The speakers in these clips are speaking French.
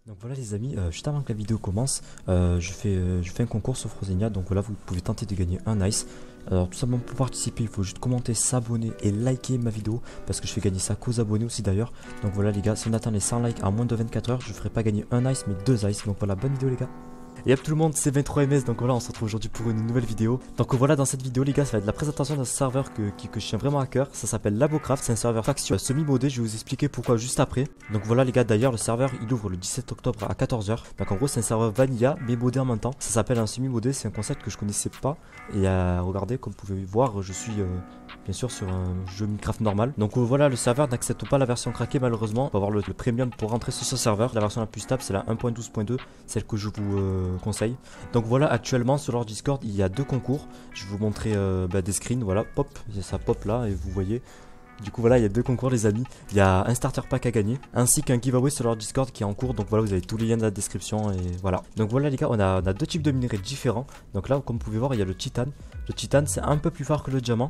Donc voilà les amis, juste avant que la vidéo commence, je fais un concours sur Frozenia, donc voilà vous pouvez tenter de gagner un ice. Alors tout simplement pour participer il faut juste commenter, s'abonner et liker ma vidéo parce que je fais gagner ça qu'aux abonnés aussi d'ailleurs. Donc voilà les gars, si on atteint les 100 likes en moins de 24 heures, je ferai pas gagner un ice mais deux ice. Donc voilà, bonne vidéo les gars. Et hop tout le monde, c'est 23ms, donc voilà on se retrouve aujourd'hui pour une nouvelle vidéo. Donc voilà, dans cette vidéo les gars, ça va être la présentation d'un serveur que je tiens vraiment à cœur. Ça s'appelle Labocraft, c'est un serveur faction semi-modé, je vais vous expliquer pourquoi juste après. Donc voilà les gars, d'ailleurs le serveur il ouvre le 17 octobre à 14 h. Donc en gros c'est un serveur vanilla mais modé en même temps. Ça s'appelle un semi-modé, c'est un concept que je connaissais pas. Et regardez, comme vous pouvez voir, je suis bien sûr sur un jeu Minecraft normal. Donc voilà, le serveur n'accepte pas la version craquée malheureusement. On va avoir le premium pour rentrer sur ce serveur. La version la plus stable c'est la 1.12.2, celle que je vous conseille. Donc voilà, actuellement sur leur Discord il y a deux concours. Je vais vous montrer des screens, voilà, pop, ça pop là et vous voyez. Du coup voilà, il y a deux concours les amis. Il y a un starter pack à gagner ainsi qu'un giveaway sur leur Discord qui est en cours. Donc voilà, vous avez tous les liens dans la description et voilà. Donc voilà les gars, on a deux types de minerais différents. Donc là comme vous pouvez voir il y a le titane. Le titane c'est un peu plus fort que le diamant.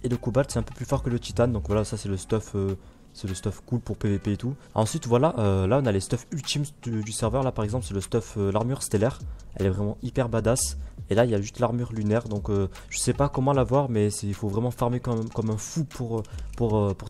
Et le cobalt c'est un peu plus fort que le titane. Donc voilà, ça c'est le stuff cool pour PVP et tout. Ensuite voilà, là on a les stuff ultimes du serveur. Là par exemple c'est le stuff l'armure stellaire. Elle est vraiment hyper badass. Et là il y a juste l'armure lunaire. Donc je sais pas comment l'avoir, mais il faut vraiment farmer comme un fou pour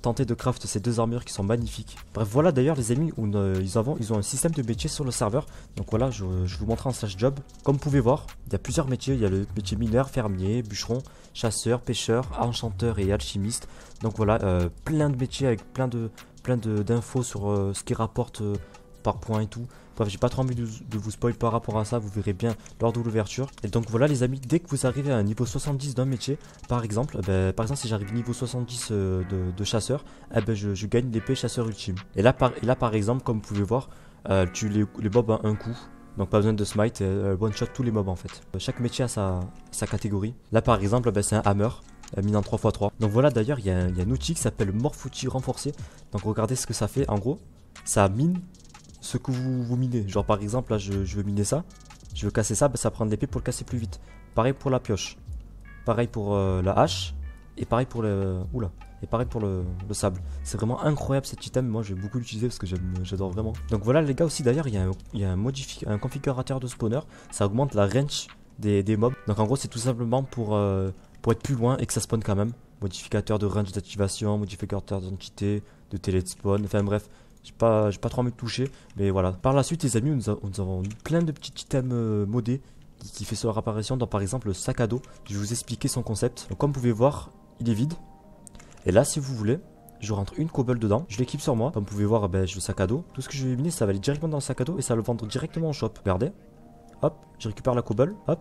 tenter de craft ces deux armures qui sont magnifiques. Bref voilà, d'ailleurs les amis, ils ont un système de métiers sur le serveur. Donc voilà, je vous montre en slash job. Comme vous pouvez voir, il y a plusieurs métiers. Il y a le métier mineur, fermier, bûcheron, chasseur, pêcheur, enchanteur et alchimiste. Donc voilà, plein de métiers avec plein d'infos sur ce qu'ils rapportent par point et tout. Bref, j'ai pas trop envie de vous spoil par rapport à ça, vous verrez bien lors de l'ouverture. Et donc voilà les amis, dès que vous arrivez à un niveau 70 d'un métier, par exemple si j'arrive niveau 70 de chasseur, je gagne l'épée chasseur ultime. Et là par exemple, comme vous pouvez voir, tu les mobs à un coup. Donc pas besoin de smite, one shot tous les mobs en fait. Chaque métier a sa catégorie. Là par exemple, c'est un hammer. Mine en 3x3. Donc voilà, d'ailleurs il y a un outil qui s'appelle Morph outil renforcé. Donc regardez ce que ça fait. En gros, ça mine ce que vous minez. Genre par exemple là je veux miner ça. Je veux casser ça, ça prend de l'épée pour le casser plus vite. Pareil pour la pioche. Pareil pour la hache. Et pareil pour le. Oula. Et pareil pour le sable. C'est vraiment incroyable cet item. Moi je vais beaucoup l'utiliser parce que j'adore vraiment. Donc voilà les gars, aussi d'ailleurs il y a un configurateur de spawner. Ça augmente la range des mobs. Donc en gros c'est tout simplement pour être plus loin et que ça spawn quand même. Modificateur de range d'activation, modificateur d'entité, de télé de spawn, enfin bref, j'ai pas trop envie de toucher, mais voilà. Par la suite les amis, nous avons plein de petits items modés qui fait leur apparition dans par exemple le sac à dos. Je vais vous expliquer son concept. Donc comme vous pouvez voir, il est vide. Et là si vous voulez, je rentre une cobble dedans, je l'équipe sur moi. Comme vous pouvez voir, j'ai le sac à dos. Tout ce que je vais miner, ça va aller directement dans le sac à dos et ça va le vendre directement au shop. Regardez, hop, je récupère la cobble, hop.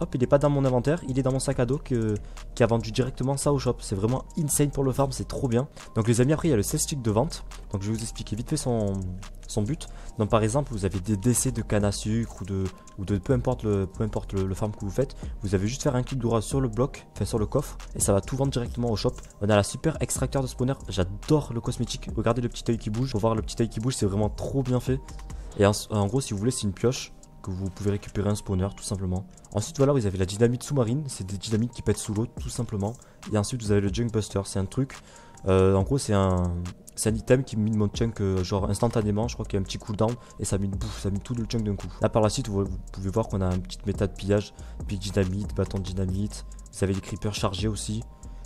Hop, il n'est pas dans mon inventaire, il est dans mon sac à dos qui a vendu directement ça au shop. C'est vraiment insane pour le farm, c'est trop bien. Donc les amis, après il y a le sell stick de vente. Donc je vais vous expliquer vite fait son but. Donc par exemple, vous avez des décès de canne à sucre ou de peu importe le farm que vous faites. Vous avez juste faire un clic droit sur le bloc, enfin sur le coffre, et ça va tout vendre directement au shop. On a la super extracteur de spawner, j'adore le cosmétique. Regardez le petit œil qui bouge, faut voir le petit œil qui bouge, c'est vraiment trop bien fait. Et en gros, si vous voulez, c'est une pioche que vous pouvez récupérer un spawner tout simplement. Ensuite voilà, vous avez la dynamite sous-marine, c'est des dynamites qui pètent sous l'eau tout simplement. Et ensuite vous avez le junk buster, c'est un truc, en gros c'est un item qui mine mon chunk genre instantanément. Je crois qu'il y a un petit cooldown et ça mine tout le chunk d'un coup. Là par la suite vous pouvez voir qu'on a une petite méta de pillage, puis dynamite, bâton de dynamite, vous avez les creepers chargés aussi.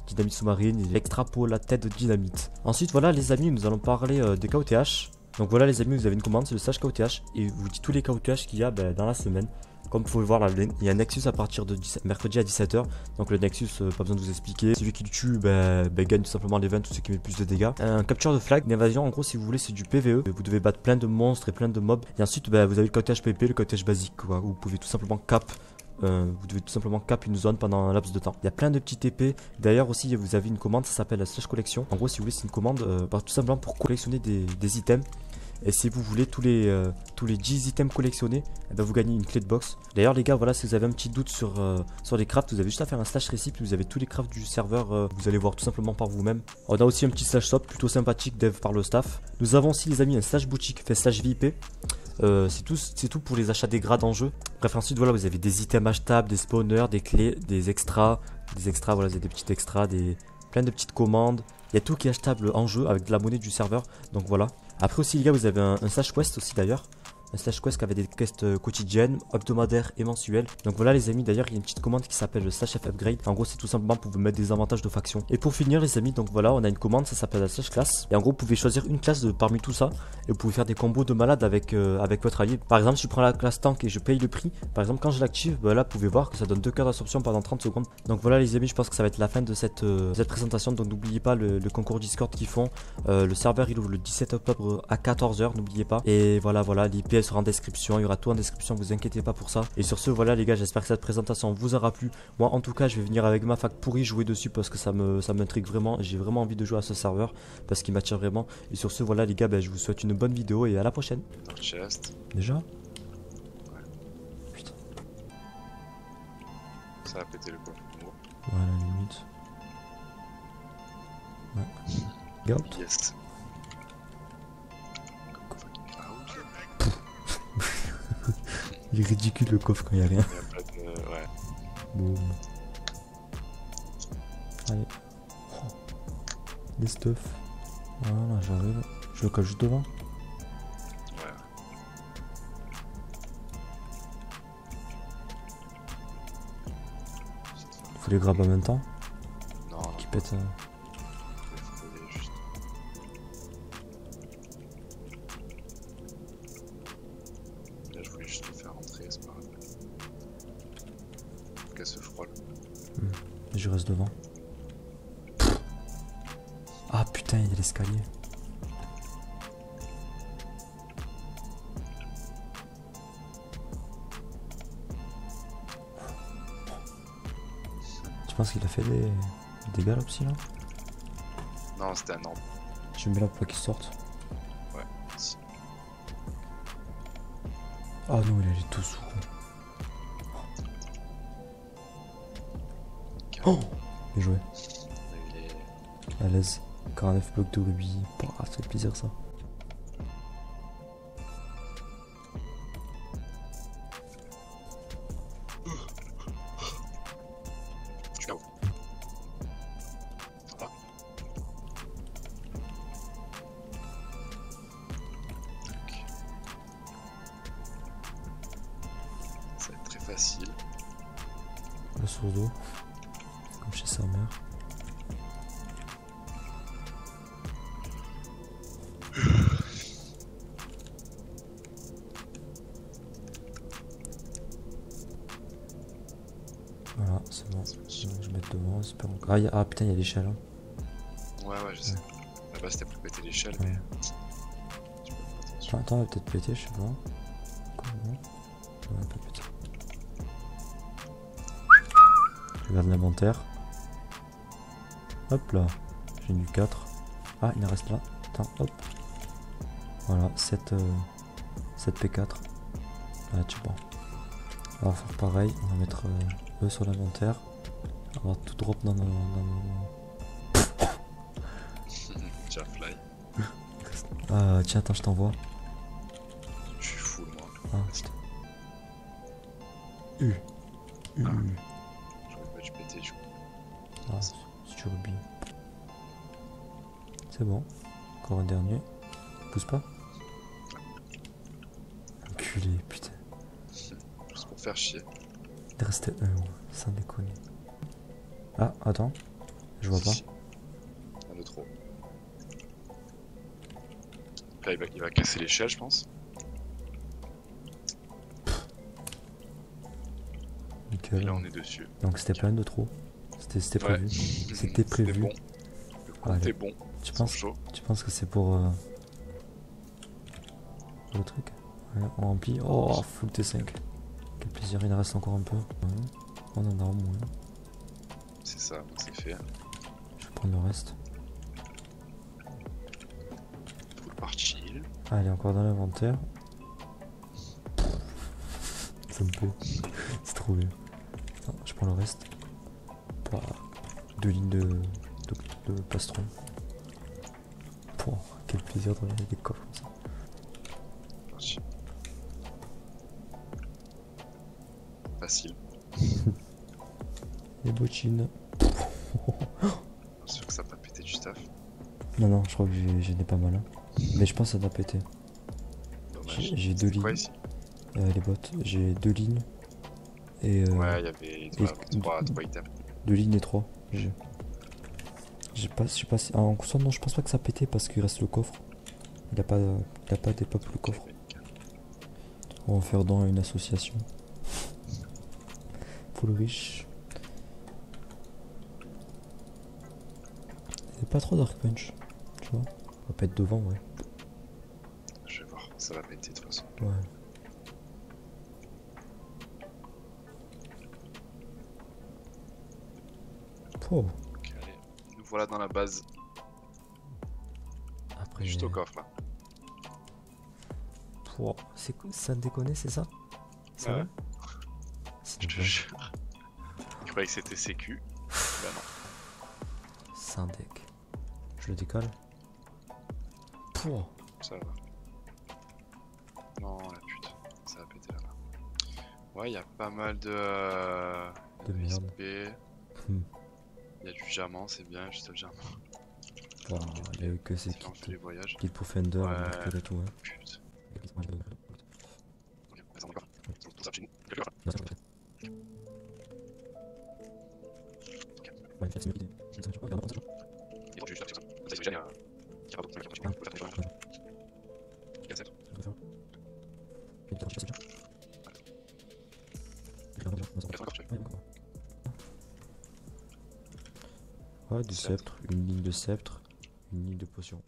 Dynamite sous-marine et l'extrapolated de dynamite. Ensuite voilà les amis, nous allons parler des KOTH. Donc voilà les amis, vous avez une commande, c'est le slash KOTH et vous dites tous les KOTH qu'il y a dans la semaine. Comme vous pouvez voir là, il y a un Nexus à partir de mercredi à 17 h. Donc le Nexus, pas besoin de vous expliquer. Celui qui le tue gagne tout simplement l'event, tout ce qui met plus de dégâts. Un capture de flag, une évasion, en gros si vous voulez c'est du PVE. Vous devez battre plein de monstres et plein de mobs. Et ensuite vous avez le KOTH PvP, le KOTH basique quoi, où vous pouvez tout simplement vous devez tout simplement cap une zone pendant un laps de temps. Il y a plein de petites épées. D'ailleurs aussi vous avez une commande, ça s'appelle la slash collection. En gros si vous voulez c'est une commande tout simplement pour collectionner des items. Et si vous voulez tous les 10 items collectionnés, vous gagnez une clé de box. D'ailleurs les gars, voilà, si vous avez un petit doute sur les crafts, vous avez juste à faire un slash récip. Vous avez tous les crafts du serveur, vous allez voir tout simplement par vous-même. On a aussi un petit slash shop plutôt sympathique, dev par le staff. Nous avons aussi les amis un slash boutique fait slash VIP. C'est tout pour les achats des grades en jeu. Bref, ensuite voilà, vous avez des items achetables, des spawners, des clés, des extras, voilà, vous avez des petits extras, plein de petites commandes. Il y a tout qui est achetable en jeu avec de la monnaie du serveur. Donc voilà. Après aussi les gars, vous avez un slash quest aussi d'ailleurs. Un slash quest qui avait des quests quotidiennes, hebdomadaires et mensuelles. Donc voilà les amis, d'ailleurs il y a une petite commande qui s'appelle slash F upgrade. En gros c'est tout simplement pour vous mettre des avantages de faction. Et pour finir les amis, donc voilà on a une commande, ça s'appelle la slash classe. Et en gros vous pouvez choisir une classe parmi tout ça. Et vous pouvez faire des combos de malade avec votre allié. Par exemple si je prends la classe tank et je paye le prix, par exemple quand je l'active, bah là vous pouvez voir que ça donne 2 coeurs d'absorption pendant 30 secondes. Donc voilà les amis, je pense que ça va être la fin de cette présentation. Donc n'oubliez pas le concours Discord qu'ils font. Le serveur il ouvre le 17 octobre à 14 h, n'oubliez pas. Et voilà, l'IP elle sera en description. Il y aura tout en description, vous inquiétez pas pour ça. Et sur ce, voilà les gars, j'espère que cette présentation vous aura plu. Moi en tout cas, je vais venir avec ma fac pourrie jouer dessus parce que ça m'intrigue vraiment. J'ai vraiment envie de jouer à ce serveur parce qu'il m'attire vraiment. Et sur ce, voilà les gars, je vous souhaite une bonne vidéo et à la prochaine. Déjà? Ouais. Putain. Ça a pété le coffre. Ouais, à la limite. Ouais. Garde. Yes. Il est ridicule le coffre quand il n'y a rien. Il y a pas de... Ouais. Bon. Allez. Oh. Des stuff. Voilà, j'arrive. Je le colle juste devant. Ouais. Faut les grabber en même temps. Non. Qui pète. Là, je voulais juste le faire rentrer, c'est pas grave. Faut qu'elle se frôle. Je reste devant. Ah putain, il y a l'escalier. Tu penses qu'il a fait des dégâts là aussi là? Non, c'était un ordre. Je mets là pour qu'il sorte. Ouais, si. Ah non, il est tout sous. Oh, bien joué. À l'aise. 49 blocs de rubis. Ça fait plaisir ça. Ciao. Voilà. Ça va être très facile. Le sourd d'eau. Comme chez sa mère. Voilà, c'est bon. Je vais mettre devant, j'espère encore. Ah putain, il y a l'échelle. Hein. Ouais, je sais. Là-bas, c'était pour péter l'échelle, Ouais. mais. Attends, elle va peut-être péter, je sais pas. Comment? Ouais, elle peut péter. Je regarde l'inventaire. Hop là, j'ai du 4. Ah, il en reste là. Attends, hop. Voilà, 7 P4. Voilà, tu vois. On va faire pareil, on va mettre E sur l'inventaire. On va tout drop dans nos... Tiens, fly. Ah, tiens, attends, je t'envoie. Je suis full, moi. Ah, putain. U. Je vais pas péter, du coup. Ah, si tu rubis. C'est bon. Encore un dernier. Pousse pas. Enculé, putain. Juste pour faire chier. Il restait un, sans déconner. Ah, attends. Je vois pas. Un de trop. Là, il va casser l'échelle, je pense. Nickel. Et là, on est dessus. Donc c'était pas un de trop. C'était prévu. Ouais. C'était prévu. Bon. Le compte Allez. est bon. Tu Ils penses, sont chauds. tu penses que c'est pour le truc? Ouais, on remplit. Oh, full T5. Quel plaisir, il en reste encore un peu. Ouais. On en a au moins. C'est ça, c'est fait. Je vais prendre le reste. Full party. Allez, encore dans l'inventaire. Ça me plaît. C'est trop bien. Attends, je prends le reste. Pouah, 2 lignes de plastron. Pouah, quel plaisir de regarder des coffres comme ça. Parti. Facile. Les bottines. Sûr que ça va pas péter du staff. Non, non, je crois que j'en ai pas mal. Hein. Mais je pense que ça doit péter. Dommage. J'ai deux Quoi lignes. ici? Les bottes. J'ai deux lignes. Et Ouais, il y avait trois items. deux lignes et trois. J'ai pas, je sais pas si. En constant, non, je pense pas que ça a pété parce qu'il reste le coffre. Il a pas des pop le coffre. On va en faire dans une association. Pour le riche. Il n'y a pas trop Dark Punch. Tu vois. On va pas être devant, ouais. Je vais voir, ça va péter de toute façon. Ouais. Oh. Ok, allez. Nous voilà dans la base, Après. juste au coffre là. Oh, c'est cool, ça déconne, c'est ça? C'est Ouais. vrai? C'est Je te vrai. jure. Je croyais que c'était sécu. Bah non, C'est un deck. Je le décale. Pouah. ça va. Non, la pute, ça va péter là. Ouais, il y a pas mal de merde. XP. Hmm. Il y a du diamant, c'est bien, juste le diamant. Pouah, il y a eu que ces C'est quand on fait les voyages. kits pour Fender, Ouais. récupérer tout, hein. Putain. Ok, vas-y, on y va. C'est pour ça que chez nous. Et donc, juste là, c'est ça. Comme ça, c'est génial. Il y a pas d'autre truc, il y a pas de truc, il y a pas de truc. Il y a sept. Ouais, du sceptre, une ligne de sceptre, une ligne de potion.